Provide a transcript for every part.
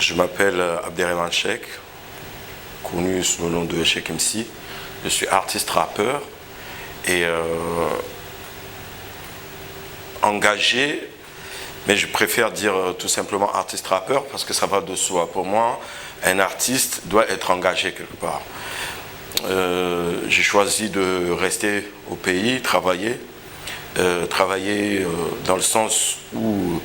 Je m'appelle Abderrahmane Cheikh, connu sous le nom de Cheikh MC. Je suis artiste rappeur et engagé, mais je préfère dire tout simplement artiste rappeur parce que ça va de soi. Pour moi, un artiste doit être engagé quelque part. J'ai choisi de rester au pays, travailler dans le sens où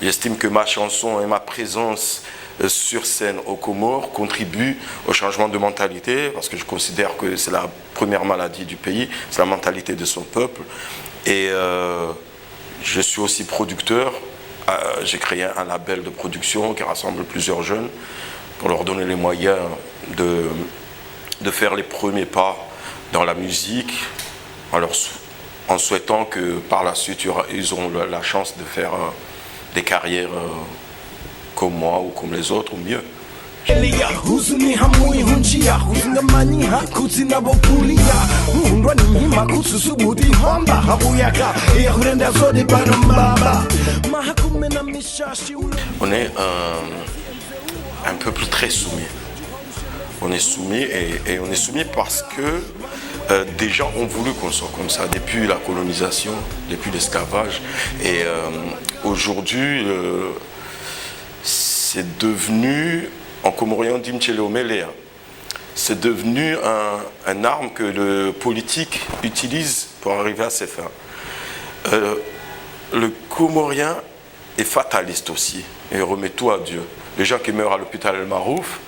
j'estime que ma chanson et ma présence sur scène aux Comores contribuent au changement de mentalité, parce que je considère que c'est la première maladie du pays, c'est la mentalité de son peuple. Et je suis aussi producteur. J'ai créé un label de production qui rassemble plusieurs jeunes pour leur donner les moyens de faire les premiers pas dans la musique, en souhaitant que par la suite ils auront la chance de faire des carrières comme moi ou comme les autres ou mieux. On est un peuple très soumis. On est soumis et on est soumis parce que des gens ont voulu qu'on soit comme ça depuis la colonisation, depuis l'esclavage. Et aujourd'hui, c'est devenu, en comorien on dit Mtchéléoméléa, c'est devenu un arme que le politique utilise pour arriver à ses fins. Le Comorien est fataliste aussi et remet tout à Dieu. Les gens qui meurent à l'hôpital El Marouf,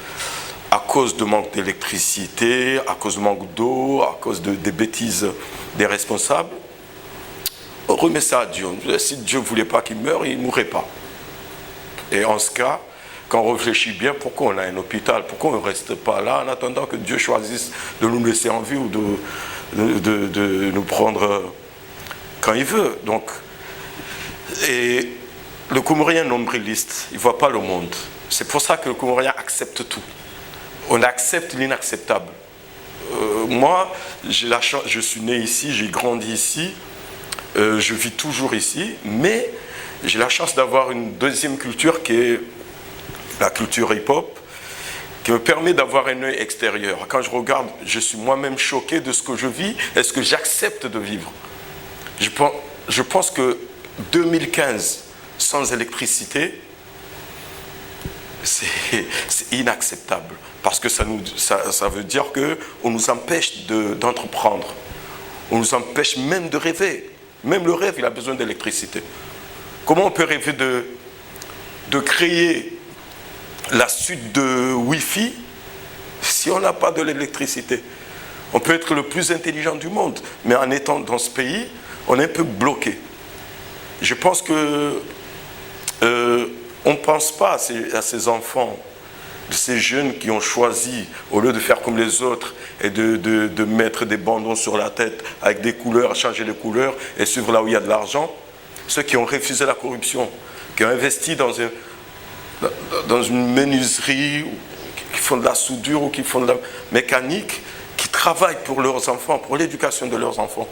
à cause de manque d'électricité, à cause de manque d'eau, à cause des bêtises des responsables, on remet ça à Dieu. Si Dieu ne voulait pas qu'il meure, il ne mourrait pas. Et en ce cas, quand on réfléchit bien, pourquoi on a un hôpital? Pourquoi on ne reste pas là en attendant que Dieu choisisse de nous laisser en vie ou de nous prendre quand il veut? Donc, et le Comorien nombriliste, il ne voit pas le monde. C'est pour ça que le Comorien accepte tout. On accepte l'inacceptable. Moi, j'ai la chance, je suis né ici, j'ai grandi ici, je vis toujours ici, mais j'ai la chance d'avoir une deuxième culture qui est la culture hip-hop, qui me permet d'avoir un œil extérieur. Quand je regarde, je suis moi-même choqué de ce que je vis et ce que j'accepte de vivre. Je pense que 2015, sans électricité, c'est inacceptable. Parce que ça veut dire qu'on nous empêche d'entreprendre. On nous empêche même de rêver. Même le rêve, il a besoin d'électricité. Comment on peut rêver de créer la suite de Wi-Fi si on n'a pas de l'électricité? On peut être le plus intelligent du monde, mais en étant dans ce pays, on est un peu bloqué. Je pense que on ne pense pas à ces enfants, de ces jeunes qui ont choisi, au lieu de faire comme les autres et de mettre des bandeaux sur la tête avec des couleurs, changer les couleurs et suivre là où il y a de l'argent, ceux qui ont refusé la corruption, qui ont investi dans une menuiserie, qui font de la soudure ou qui font de la mécanique, qui travaillent pour leurs enfants, pour l'éducation de leurs enfants.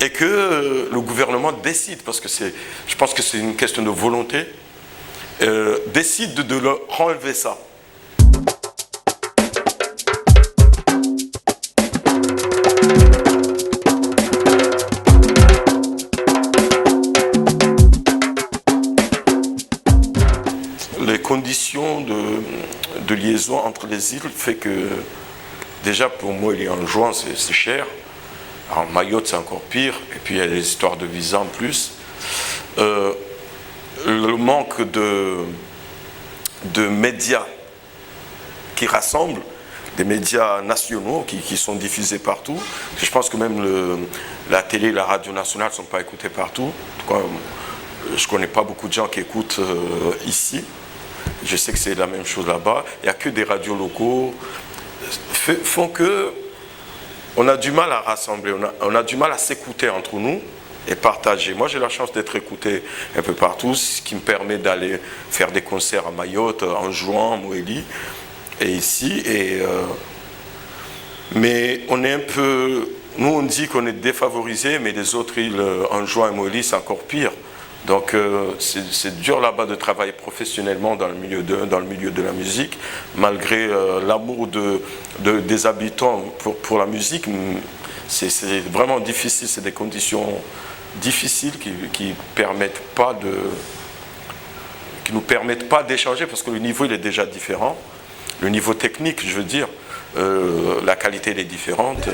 Et que le gouvernement décide, parce que je pense que c'est une question de volonté, décide de leur enlever ça. Les conditions de liaison entre les îles fait que, déjà pour moi, il est en juin, c'est cher. En Mayotte, c'est encore pire. Et puis, il y a des histoires de visa en plus. Le manque de médias qui rassemblent, des médias nationaux qui sont diffusés partout. Je pense que même la télé et la radio nationale ne sont pas écoutées partout. En tout cas, je ne connais pas beaucoup de gens qui écoutent ici. Je sais que c'est la même chose là-bas. Il n'y a que des radios locaux. Font que on a du mal à rassembler, on a du mal à s'écouter entre nous et partager. Moi, j'ai la chance d'être écouté un peu partout, ce qui me permet d'aller faire des concerts à Mayotte, en juin, à Moélie, et ici. Mais on est un peu... Nous, on dit qu'on est défavorisés, mais les autres îles, en juin et Moélie, c'est encore pire. Donc c'est dur là-bas de travailler professionnellement dans le milieu de la musique, malgré l'amour des habitants pour la musique. C'est vraiment difficile, c'est des conditions difficiles qui nous permettent pas d'échanger parce que le niveau il est déjà différent. Le niveau technique, je veux dire, la qualité elle est différente.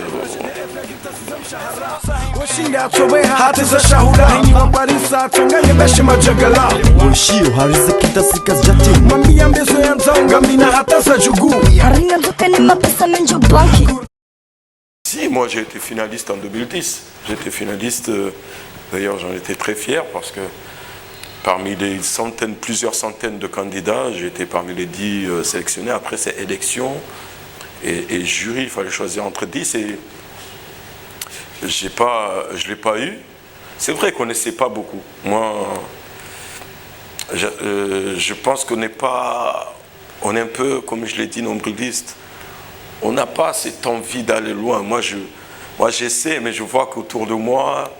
Si, moi j'ai été finaliste en 2010. J'étais finaliste, d'ailleurs j'en étais très fier parce que parmi les plusieurs centaines de candidats, j'étais parmi les 10 sélectionnés. Après c'est élection et jury, il fallait choisir entre 10 et je ne l'ai pas eu. C'est vrai qu'on n'essaie pas beaucoup. Moi, je pense qu'on n'est pas, on est un peu, comme je l'ai dit, nombriliste. On n'a pas cette envie d'aller loin. Moi, j'essaie, mais je vois qu'autour de moi,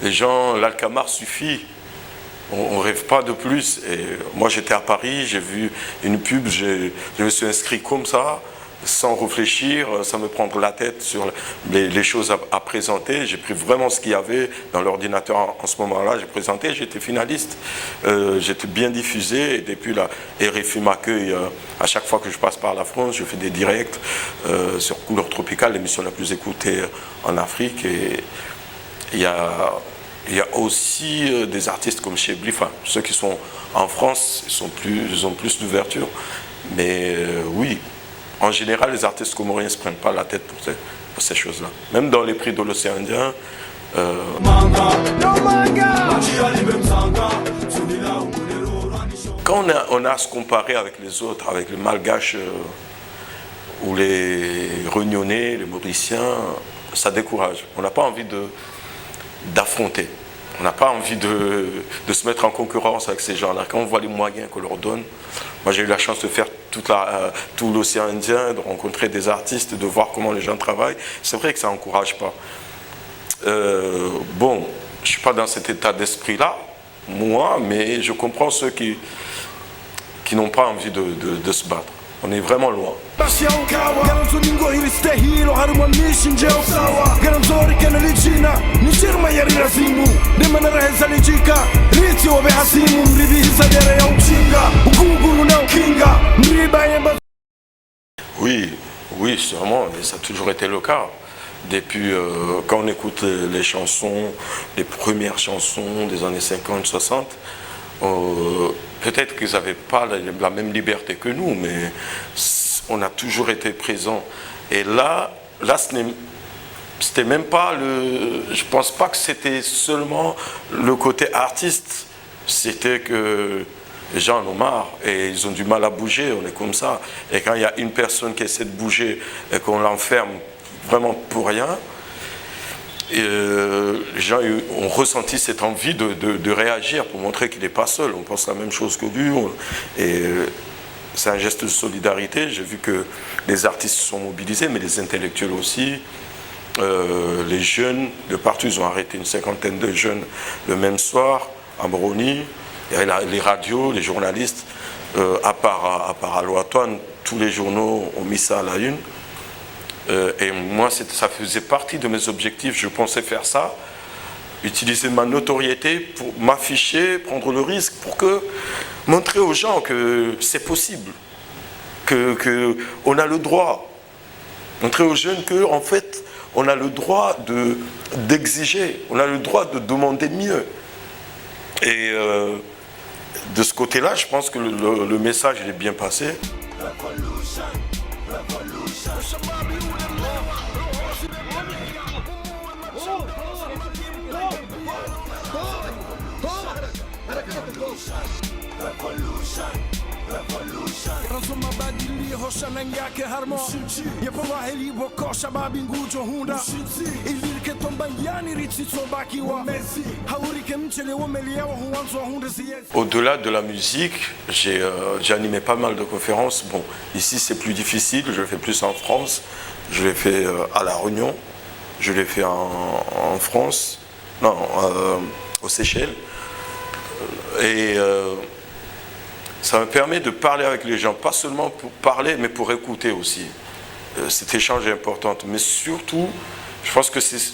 les gens, l'Alcamar suffit. On ne rêve pas de plus. Et moi, j'étais à Paris, j'ai vu une pub, je me suis inscrit comme ça, sans réfléchir, sans me prendre la tête sur les choses à présenter. J'ai pris vraiment ce qu'il y avait dans l'ordinateur en ce moment-là. J'ai présenté, j'étais finaliste. J'étais bien diffusé. Et depuis là, RFI m'accueille à chaque fois que je passe par la France. Je fais des directs sur Couleur Tropicale, l'émission la plus écoutée en Afrique. Et il y a aussi des artistes comme Chebli, enfin, ceux qui sont en France, ils ont plus d'ouverture. Mais oui, en général, les artistes comoriens ne se prennent pas la tête pour ces choses-là. Même dans les prix de l'océan Indien. Quand on a à se comparer avec les autres, avec les Malgaches ou les Réunionnais, les Mauriciens, ça décourage. On n'a pas envie d'affronter. On n'a pas envie de se mettre en concurrence avec ces gens-là. Quand on voit les moyens qu'on leur donne, moi j'ai eu la chance de faire tout l'océan Indien, de rencontrer des artistes, de voir comment les gens travaillent. C'est vrai que ça n'encourage pas. Bon, je ne suis pas dans cet état d'esprit-là, moi, mais je comprends ceux qui n'ont pas envie de se battre. On est vraiment loin. Oui, sûrement, mais ça a toujours été le cas. Depuis, quand on écoute les chansons, les premières chansons des années 50, 60, peut-être qu'ils n'avaient pas la même liberté que nous, mais on a toujours été présents. Et là c'était même pas je pense pas que c'était seulement le côté artiste. C'était que les gens en ont marre et ils ont du mal à bouger, on est comme ça. Et quand il y a une personne qui essaie de bouger et qu'on l'enferme vraiment pour rien, les gens ont ressenti cette envie de réagir pour montrer qu'il n'est pas seul. On pense la même chose que lui. Et c'est un geste de solidarité. J'ai vu que les artistes se sont mobilisés, mais les intellectuels aussi. Les jeunes, de partout, ils ont arrêté une cinquantaine de jeunes le même soir, à Moroni. Et les radios, les journalistes, à part à Loatoan, tous les journaux ont mis ça à la une. Et moi, ça faisait partie de mes objectifs. Je pensais faire ça, utiliser ma notoriété pour m'afficher, prendre le risque, pour montrer aux gens que c'est possible, qu'on a le droit. Montrer aux jeunes qu'en fait, on a le droit d'exiger, on a le droit de demander mieux. Et de ce côté-là, je pense que le message il est bien passé. Au-delà de la musique, j'ai animé pas mal de conférences. Bon, ici c'est plus difficile, je le fais plus en France, je l'ai fait à La Réunion, je l'ai fait en France, non, aux Seychelles. Et ça me permet de parler avec les gens, pas seulement pour parler, mais pour écouter aussi. Cet échange est important. Mais surtout, je pense que c'est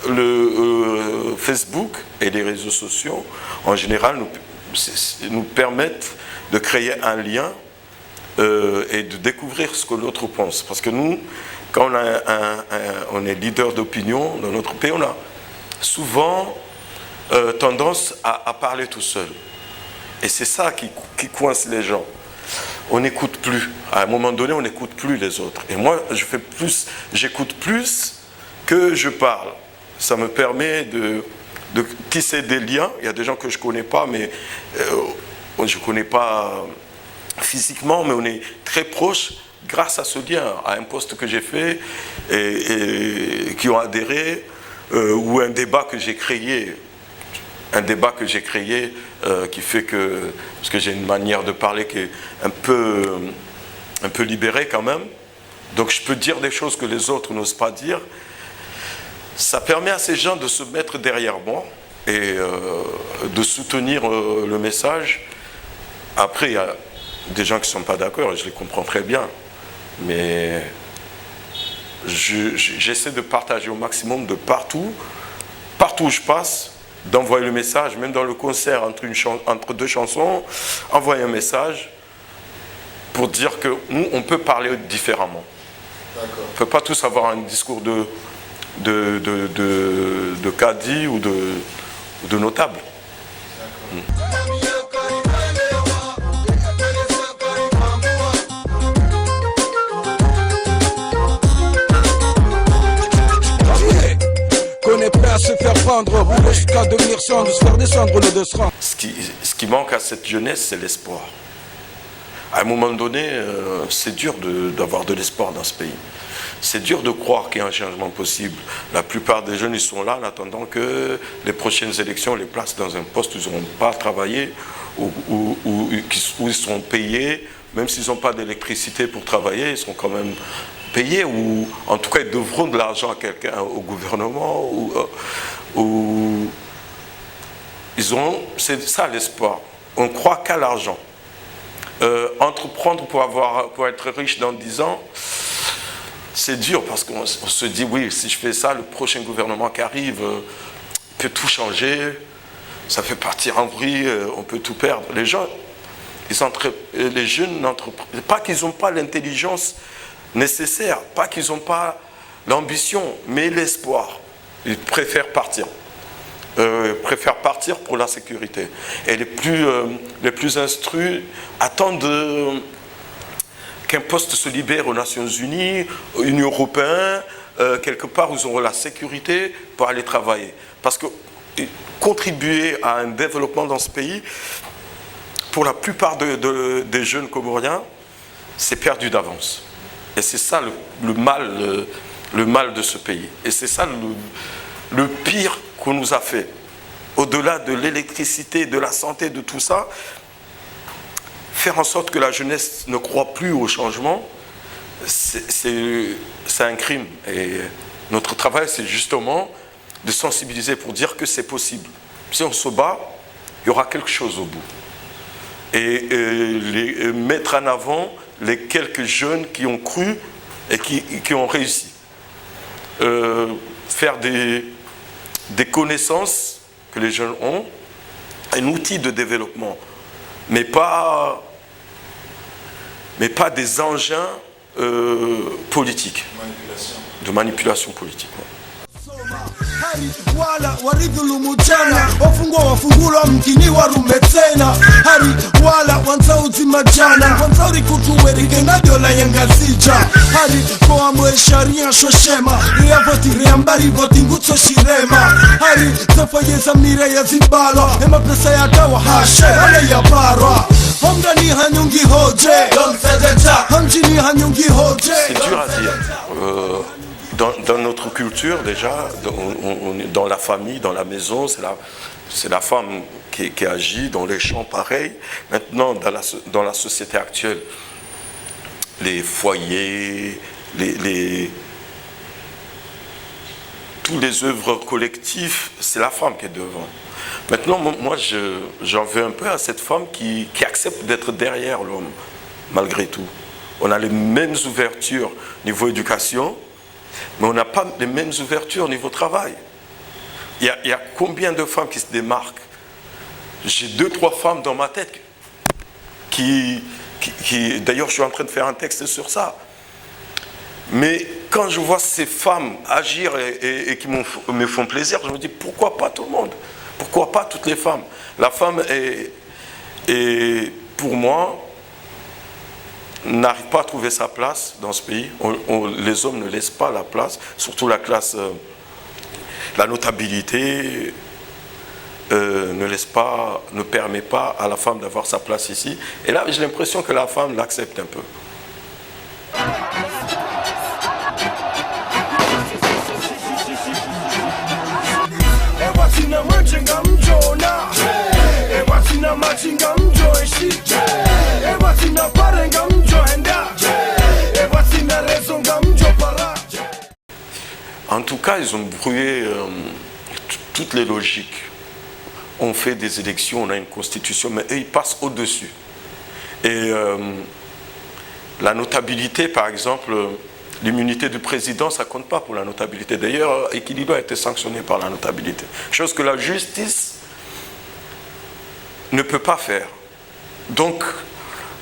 le Facebook et les réseaux sociaux, en général, nous permettent de créer un lien et de découvrir ce que l'autre pense. Parce que nous, quand on est leader d'opinion dans notre pays, on a souvent tendance à parler tout seul. Et c'est ça qui coince les gens. On n'écoute plus. À un moment donné, on n'écoute plus les autres. Et moi, j'écoute plus que je parle. Ça me permet de tisser des liens. Il y a des gens que je ne connais pas, mais je ne connais pas physiquement, mais on est très proches grâce à ce lien, à un poste que j'ai fait et qui ont adhéré, ou un débat que j'ai créé. Un débat que j'ai créé qui fait que, parce que j'ai une manière de parler qui est un peu libérée quand même, donc je peux dire des choses que les autres n'osent pas dire. Ça permet à ces gens de se mettre derrière moi et de soutenir le message. Après, il y a des gens qui ne sont pas d'accord et je les comprends très bien, mais j'essaie de partager au maximum de partout où je passe, d'envoyer le message, même dans le concert entre deux chansons, envoyer un message pour dire que nous, on peut parler différemment. On ne peut pas tous avoir un discours de caddie ou de notable. On est prêt à se faire pendre, rouler jusqu'à devenir cendre, se faire descendre le de se rendre. Ce qui manque à cette jeunesse, c'est l'espoir. À un moment donné, c'est dur d'avoir de l'espoir dans ce pays. C'est dur de croire qu'il y a un changement possible. La plupart des jeunes, ils sont là en attendant que les prochaines élections les placent dans un poste où ils n'auront pas travaillé, où ils seront payés, même s'ils n'ont pas d'électricité pour travailler, ils seront quand même payés, ou en tout cas ils devront de l'argent à quelqu'un, au gouvernement, ou c'est ça l'espoir. On croit qu'à l'argent. Entreprendre pour être riche dans 10 ans, c'est dur parce qu'on se dit oui, si je fais ça, le prochain gouvernement qui arrive peut tout changer, ça fait partir en vrille, on peut tout perdre. Les gens, les jeunes n'entreprennent pas, qu'ils n'ont pas l'intelligence nécessaire, pas qu'ils n'ont pas l'ambition, mais l'espoir. Ils préfèrent partir. Préfèrent partir pour la sécurité. Et les plus instruits attendent qu'un poste se libère aux Nations Unies, Union européenne, quelque part où ils auront la sécurité pour aller travailler. Parce que contribuer à un développement dans ce pays, pour la plupart des jeunes Comoriens, c'est perdu d'avance. Et c'est ça le mal de ce pays. Et c'est ça le pire qu'on nous a fait. Au-delà de l'électricité, de la santé, de tout ça, faire en sorte que la jeunesse ne croit plus au changement, c'est un crime. Et notre travail, c'est justement de sensibiliser pour dire que c'est possible. Si on se bat, il y aura quelque chose au bout. Et mettre en avant les quelques jeunes qui ont cru et qui ont réussi. Faire des connaissances que les jeunes ont, un outil de développement, mais pas des engins politiques, de manipulation politique. Hari wala waridhulumu jana, wafungwa wafungulwa mkini warume tena. Hari wala wanzauzi majana, wanzauri kutuwe rigengadio la yengazija. Hari kwa mwe sharia shoshema, ria voti ria mbari voti ngutso shirema. Hari zafayeza mire ya zibalo, ema pesa ya dawa hashe, wale ya barwa. Hamdani hanyungi hoje, hamjini hanyungi hoje. C'est dur à dire. Dans notre culture déjà, dans la famille, dans la maison, c'est la femme qui agit, dans les champs pareil. Maintenant, dans la société actuelle, les foyers, tous les œuvres collectives, c'est la femme qui est devant. Maintenant, moi, j'en veux un peu à cette femme qui accepte d'être derrière l'homme, malgré tout. On a les mêmes ouvertures niveau éducation, mais on n'a pas les mêmes ouvertures niveau travail. Il y a combien de femmes qui se démarquent? J'ai 2-3 femmes dans ma tête qui d'ailleurs, je suis en train de faire un texte sur ça. Mais quand je vois ces femmes agir et qui me font plaisir, je me dis pourquoi pas tout le monde? Pourquoi pas toutes les femmes? La femme est pour moi, n'arrive pas à trouver sa place dans ce pays. Les hommes ne laissent pas la place, surtout la classe, la notabilité ne permet pas à la femme d'avoir sa place ici. Et là, j'ai l'impression que la femme l'accepte un peu. En tout cas, ils ont brouillé toutes les logiques. On fait des élections, on a une constitution, mais eux, ils passent au-dessus. Et la notabilité, par exemple, l'immunité du président, ça ne compte pas pour la notabilité. D'ailleurs, Ekilido a été sanctionné par la notabilité. Chose que la justice ne peut pas faire. Donc,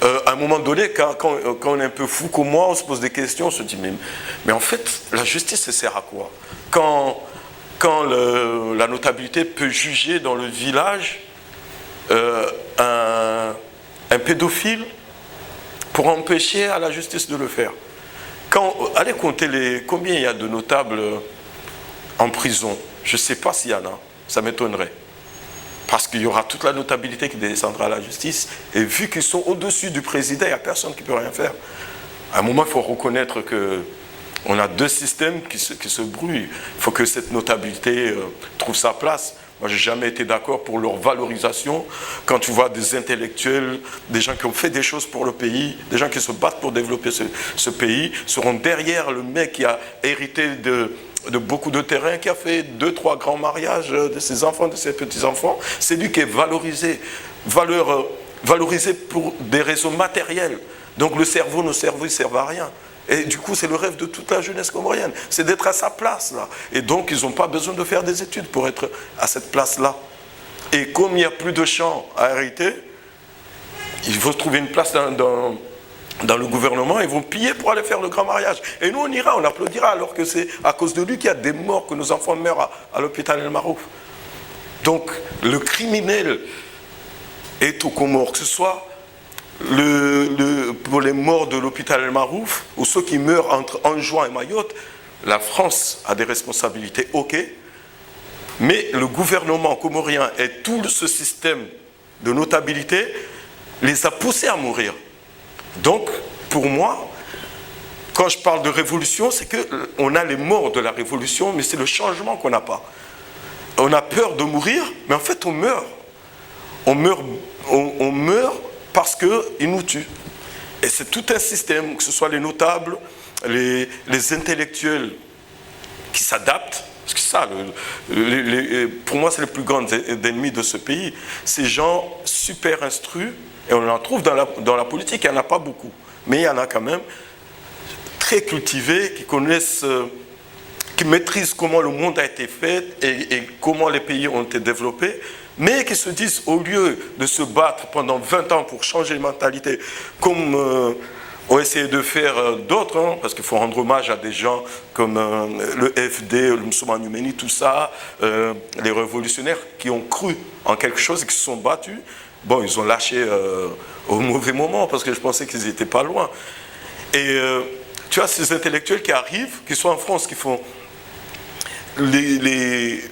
à un moment donné, quand on est un peu fou comme moi, on se pose des questions, on se dit, mais en fait, la justice, ça sert à quoi? Quand la notabilité peut juger dans le village un pédophile pour empêcher à la justice de le faire. Allez compter combien il y a de notables en prison. Je ne sais pas s'il y en a, ça m'étonnerait. Parce qu'il y aura toute la notabilité qui descendra à la justice. Et vu qu'ils sont au-dessus du président, il n'y a personne qui ne peut rien faire. À un moment, il faut reconnaître qu'on a deux systèmes qui se brouillent. Il faut que cette notabilité trouve sa place. Moi, je n'ai jamais été d'accord pour leur valorisation. Quand tu vois des intellectuels, des gens qui ont fait des choses pour le pays, des gens qui se battent pour développer ce pays, seront derrière le mec qui a hérité de beaucoup de terrain, qui a fait 2-3 grands mariages de ses enfants, de ses petits-enfants. C'est lui qui est valorisé. Valorisé pour des raisons matérielles. Donc le cerveau, nos cerveaux, ils ne servent à rien. Et du coup, c'est le rêve de toute la jeunesse comorienne. C'est d'être à sa place, là. Et donc, ils n'ont pas besoin de faire des études pour être à cette place-là. Et comme il n'y a plus de champs à hériter, il faut trouver une place dans le gouvernement. Ils vont piller pour aller faire le grand mariage. Et nous, on ira, on applaudira, alors que c'est à cause de lui qu'il y a des morts, que nos enfants meurent à l'hôpital El Marouf. Donc, le criminel est au Comores, que ce soit pour les morts de l'hôpital El Marouf, ou ceux qui meurent entre Anjouan et Mayotte, la France a des responsabilités, ok, mais le gouvernement comorien et tout ce système de notabilité les a poussés à mourir. Donc, pour moi, quand je parle de révolution, c'est qu'on a les morts de la révolution, mais c'est le changement qu'on n'a pas. On a peur de mourir, mais en fait on meurt. On meurt parce qu'ils nous tuent. Et c'est tout un système, que ce soit les notables, les intellectuels qui s'adaptent. Parce que ça, pour moi, c'est les plus grands ennemis de ce pays. Ces gens super instruits, et on en trouve dans la politique, il n'y en a pas beaucoup. Mais il y en a quand même, très cultivés, qui connaissent, qui maîtrisent comment le monde a été fait et comment les pays ont été développés. Mais qui se disent, au lieu de se battre pendant 20 ans pour changer les mentalités, comme ont essayé de faire d'autres, hein, parce qu'il faut rendre hommage à des gens comme le FD, le Moussouman Numeni, tout ça, les révolutionnaires qui ont cru en quelque chose et qui se sont battus. Bon, ils ont lâché au mauvais moment, parce que je pensais qu'ils n'étaient pas loin. Et tu vois, ces intellectuels qui arrivent, qui sont en France, qui font les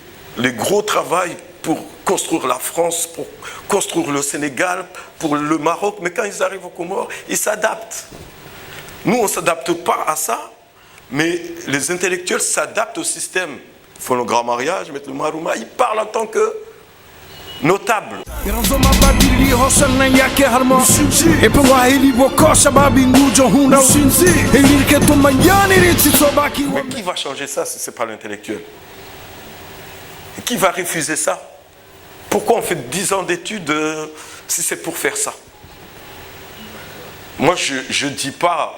gros travail pour construire la France, pour construire le Sénégal, pour le Maroc, mais quand ils arrivent aux Comores, ils s'adaptent. Nous, on ne s'adapte pas à ça, mais les intellectuels s'adaptent au système. Ils font le grand mariage, mettent le marouma, ils parlent en tant que notables. Mais qui va changer ça si ce n'est pas l'intellectuel? Qui va refuser ça? Pourquoi on fait 10 ans d'études si c'est pour faire ça? Moi, je ne dis pas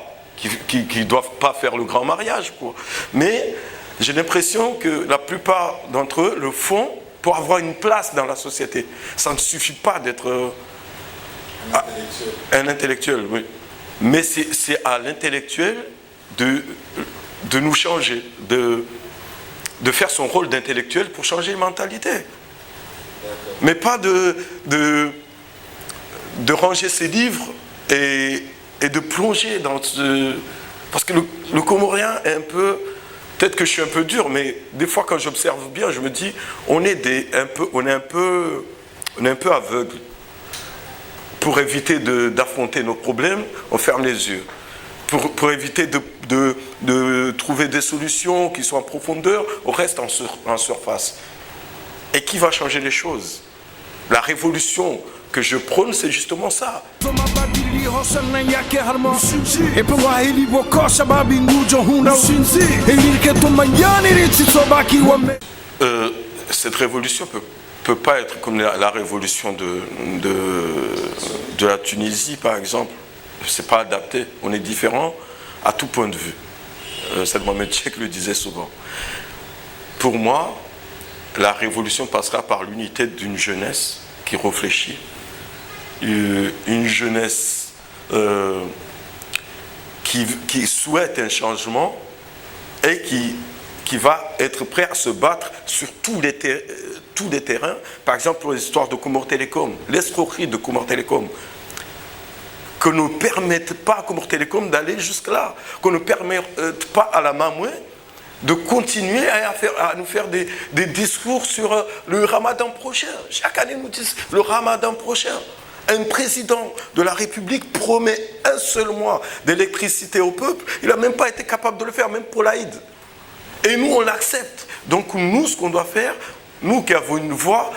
qu'ils ne doivent pas faire le grand mariage, quoi. Mais j'ai l'impression que la plupart d'entre eux le font pour avoir une place dans la société. Ça ne suffit pas d'être un intellectuel, oui. Mais c'est à l'intellectuel de nous changer, de faire son rôle d'intellectuel pour changer les mentalités. Mais pas de ranger ses livres et de plonger dans ce... Parce que le Comorien est un peu... Peut-être que je suis un peu dur, mais des fois quand j'observe bien, je me dis, on est un peu aveugle. Pour éviter d'affronter nos problèmes, on ferme les yeux. Pour éviter de trouver des solutions qui sont en profondeur, on reste en surface. Et qui va changer les choses? La révolution que je prône, c'est justement ça. Cette révolution peut pas être comme la révolution de la Tunisie, par exemple. C'est pas adapté. On est différent à tout point de vue. C'est Mohamed Cheikh le disait souvent. Pour moi, la révolution passera par l'unité d'une jeunesse qui réfléchit, une jeunesse qui souhaite un changement et qui va être prêt à se battre sur tous les terrains. Par exemple, pour les histoires de Comores Telecom, l'escroquerie de Comores Telecom, que ne permettent pas à Comores Telecom d'aller jusque-là, qu'on ne permette pas à la Mamoué de continuer à nous faire des discours sur le ramadan prochain. Chaque année, nous disent le ramadan prochain. Un président de la République promet un seul mois d'électricité au peuple. Il n'a même pas été capable de le faire, même pour l'Aïd. Et nous, on l'accepte. Donc nous, ce qu'on doit faire, nous qui avons une voix,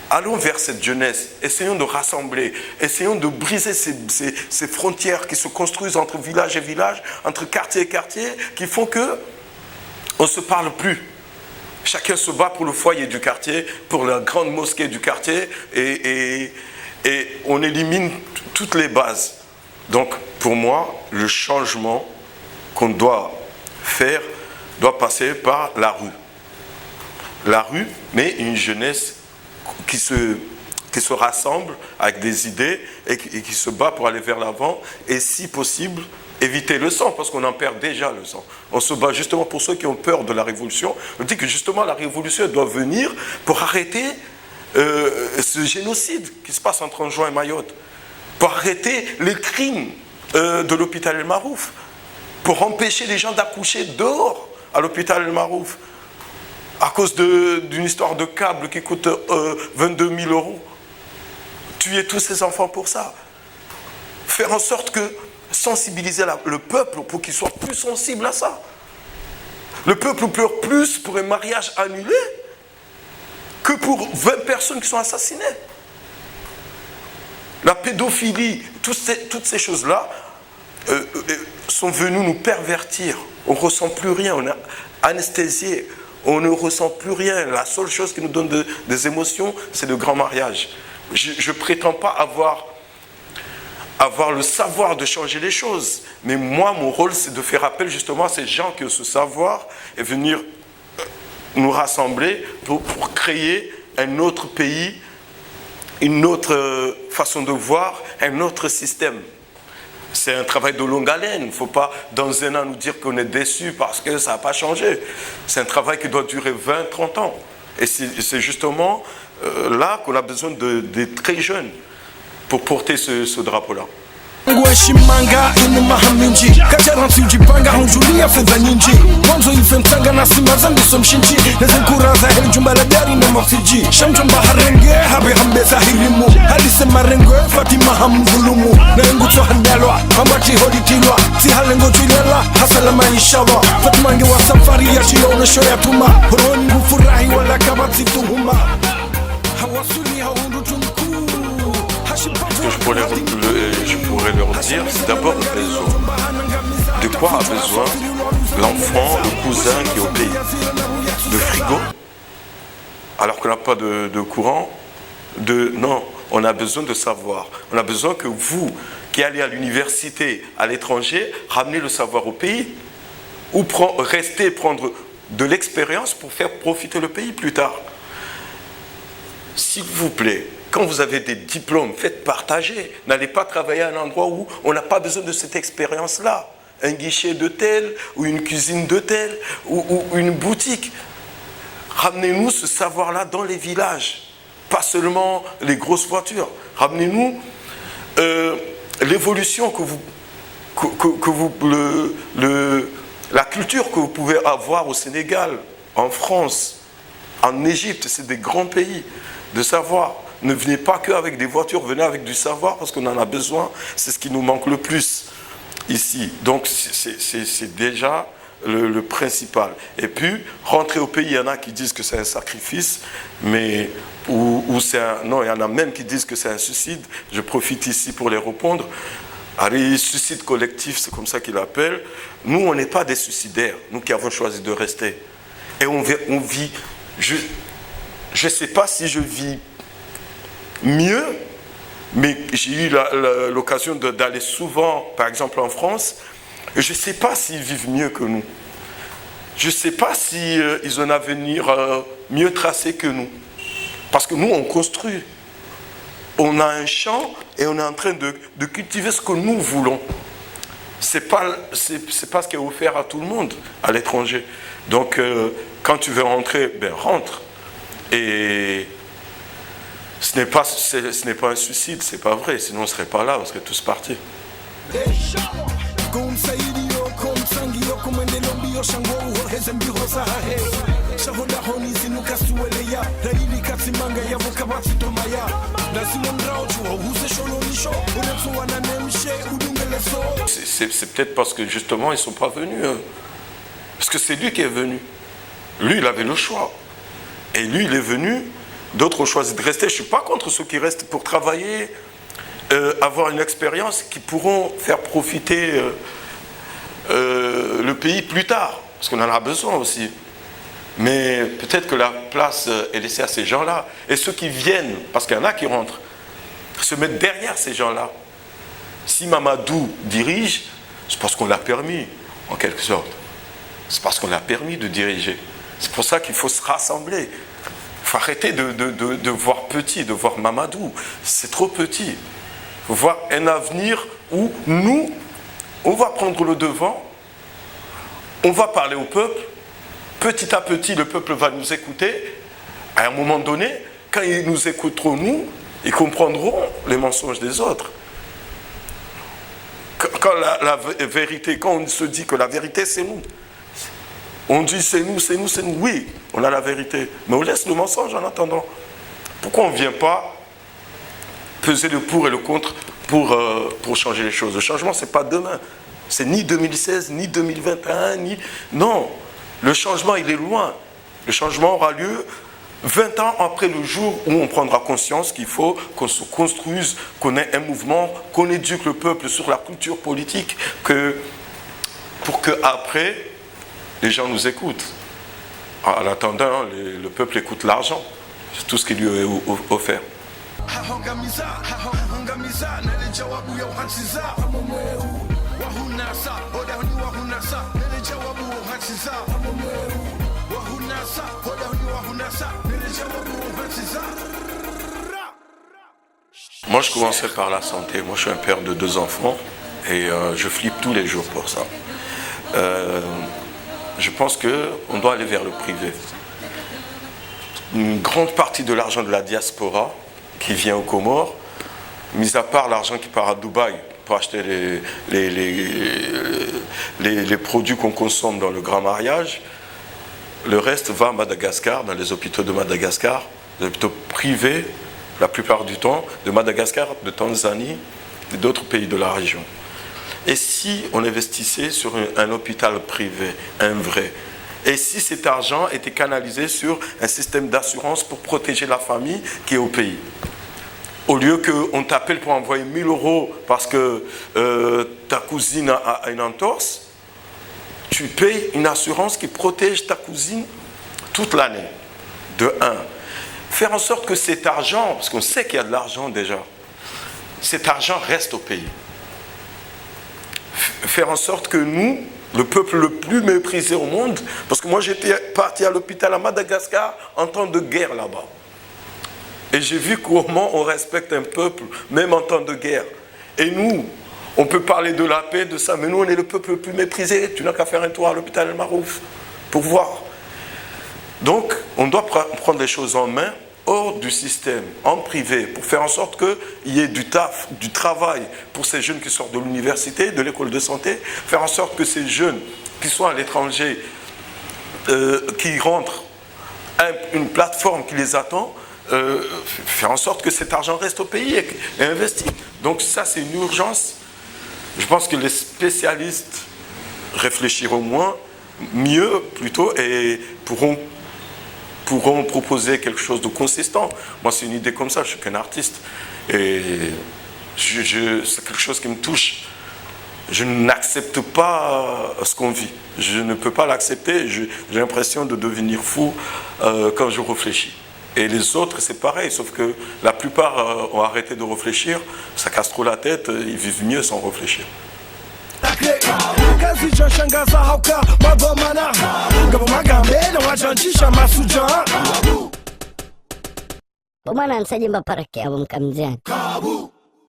allons vers cette jeunesse. Essayons de rassembler. Essayons de briser ces frontières qui se construisent entre village et village, entre quartier et quartier, qui font que on ne se parle plus. Chacun se bat pour le foyer du quartier, pour la grande mosquée du quartier, et on élimine toutes les bases. Donc, pour moi, le changement qu'on doit faire doit passer par la rue. La rue, mais une jeunesse qui se rassemble avec des idées et qui se bat pour aller vers l'avant, et si possible, éviter le sang, parce qu'on en perd déjà le sang. On se bat justement pour ceux qui ont peur de la révolution. On dit que justement la révolution doit venir pour arrêter ce génocide qui se passe entre Anjouan et Mayotte, pour arrêter les crimes de l'hôpital El Marouf, pour empêcher les gens d'accoucher dehors à l'hôpital El Marouf, à cause d'une histoire de câble qui coûte 22 000 €. Tuer tous ces enfants pour ça. Faire en sorte que sensibiliser le peuple pour qu'il soit plus sensible à ça. Le peuple pleure plus pour un mariage annulé que pour 20 personnes qui sont assassinées. La pédophilie, toutes ces choses-là sont venues nous pervertir. On ne ressent plus rien, on est anesthésié, on ne ressent plus rien. La seule chose qui nous donne des émotions, c'est le grand mariage. Je ne prétends pas avoir le savoir de changer les choses. Mais moi, mon rôle, c'est de faire appel justement à ces gens qui ont ce savoir et venir nous rassembler pour créer un autre pays, une autre façon de voir, un autre système. C'est un travail de longue haleine. Il ne faut pas, dans un an, nous dire qu'on est déçu parce que ça n'a pas changé. C'est un travail qui doit durer 20, 30 ans. Et c'est justement là qu'on a besoin des très jeunes pour porter ce drapeau-là. Shimanga inu mahaminji kajaran siujipanga hunjulia fedha nyingi mwanzo ifemtanga na simaza nisomshinji nezenkuraza jumbala dari na mafiji shamjomba harenge habe hambe zahirimu halisema rengwe fatima hamgulumu na engutso handalwa ambachi hoditilwa si halengo tuilela hasalama inshallah fatmange wa safari ya shiona shoya tuma roni ngufurahi wala kabati tuhuma hawasuli haundutumku. Ce que je pourrais leur dire, c'est d'abord le besoin. De quoi a besoin l'enfant, le cousin qui est au pays? De frigo, alors qu'on n'a pas de courant. Non, on a besoin de savoir. On a besoin que vous, qui allez à l'université à l'étranger, ramenez le savoir au pays. Ou restez prendre de l'expérience pour faire profiter le pays plus tard. S'il vous plaît, quand vous avez des diplômes, faites partager. N'allez pas travailler à un endroit où on n'a pas besoin de cette expérience-là. Un guichet d'hôtel, ou une cuisine d'hôtel, ou une boutique. Ramenez-nous ce savoir-là dans les villages. Pas seulement les grosses voitures. Ramenez-nous l'évolution la culture que vous pouvez avoir au Sénégal, en France, en Égypte. C'est des grands pays de savoir. Ne venez pas qu'avec des voitures, venez avec du savoir parce qu'on en a besoin. C'est ce qui nous manque le plus ici. Donc c'est déjà le principal. Et puis, rentrer au pays, il y en a qui disent que c'est un sacrifice, mais non, il y en a même qui disent que c'est un suicide. Je profite ici pour les répondre. Allez, suicide collectif, c'est comme ça qu'ils l'appellent. Nous, on n'est pas des suicidaires, nous qui avons choisi de rester. Et on vit, je ne sais pas si je vis mieux, mais j'ai eu l'occasion d'aller souvent, par exemple en France, et je ne sais pas s'ils vivent mieux que nous. Je ne sais pas s'ils ont un avenir mieux tracé que nous. Parce que nous, on construit. On a un champ et on est en train de cultiver ce que nous voulons. Ce n'est pas ce qui est offert à tout le monde à l'étranger. Donc, quand tu veux rentrer, ben rentre. Et ce n'est pas un suicide, c'est pas vrai. Sinon, on ne serait pas là, on serait tous partis. C'est peut-être parce que justement ils ne sont pas venus. Parce que c'est lui qui est venu. Lui, il avait le choix. Et lui, il est venu. D'autres ont choisi de rester. Je ne suis pas contre ceux qui restent pour travailler, avoir une expérience qui pourront faire profiter le pays plus tard. Parce qu'on en a besoin aussi. Mais peut-être que la place est laissée à ces gens-là. Et ceux qui viennent, parce qu'il y en a qui rentrent, se mettre derrière ces gens-là. Si Mamadou dirige, c'est parce qu'on l'a permis, en quelque sorte. C'est parce qu'on l'a permis de diriger. C'est pour ça qu'il faut se rassembler. Il faut arrêter de voir petit, de voir Mamadou. C'est trop petit. Il faut voir un avenir où nous, on va prendre le devant, on va parler au peuple. Petit à petit, le peuple va nous écouter. À un moment donné, quand ils nous écouteront, nous, ils comprendront les mensonges des autres. Quand la vérité, quand on se dit que la vérité, c'est nous. On dit c'est nous. Oui, on a la vérité. Mais on laisse le mensonge en attendant. Pourquoi on ne vient pas peser le pour et le contre pour changer les choses? Le changement, ce n'est pas demain. C'est ni 2016, ni 2021, ni... Non. Le changement, il est loin. Le changement aura lieu 20 ans après le jour où on prendra conscience qu'il faut qu'on se construise, qu'on ait un mouvement, qu'on éduque le peuple sur la culture politique, pour qu'après, les gens nous écoutent. En attendant, le peuple écoute l'argent. C'est tout ce qui lui est offert. Moi, je commencerai par la santé. Moi, je suis un père de 2 enfants et je flippe tous les jours pour ça. Je pense qu'on doit aller vers le privé. Une grande partie de l'argent de la diaspora qui vient aux Comores, mis à part l'argent qui part à Dubaï pour acheter les produits qu'on consomme dans le grand mariage, le reste va à Madagascar, dans les hôpitaux de Madagascar, les hôpitaux privés, la plupart du temps, de Madagascar, de Tanzanie et d'autres pays de la région. Et si on investissait sur un hôpital privé, un vrai, et si cet argent était canalisé sur un système d'assurance pour protéger la famille qui est au pays? Au lieu qu'on t'appelle pour envoyer 1 000 € parce que ta cousine a une entorse, tu payes une assurance qui protège ta cousine toute l'année, de 1. faire en sorte que cet argent, parce qu'on sait qu'il y a de l'argent déjà, cet argent reste au pays. Faire en sorte que nous, le peuple le plus méprisé au monde, parce que moi j'étais parti à l'hôpital à Madagascar en temps de guerre là-bas. Et j'ai vu comment on respecte un peuple, même en temps de guerre. Et nous, on peut parler de la paix, de ça, mais nous on est le peuple le plus méprisé. Tu n'as qu'à faire un tour à l'hôpital El Marouf pour voir. Donc, on doit prendre les choses en main, hors du système, en privé, pour faire en sorte qu'il y ait du taf, du travail pour ces jeunes qui sortent de l'université, de l'école de santé, faire en sorte que ces jeunes qui sont à l'étranger, qui rentrent, une plateforme qui les attend, faire en sorte que cet argent reste au pays et investi. Donc ça, c'est une urgence. Je pense que les spécialistes réfléchiront mieux plutôt, et pourront proposer quelque chose de consistant. Moi, c'est une idée comme ça, je suis qu'un artiste. Et c'est quelque chose qui me touche. Je n'accepte pas ce qu'on vit. Je ne peux pas l'accepter. J'ai l'impression de devenir fou quand je réfléchis. Et les autres, c'est pareil, sauf que la plupart ont arrêté de réfléchir. Ça casse trop la tête, ils vivent mieux sans réfléchir. Bwana ansajimba parake abo mkamziani.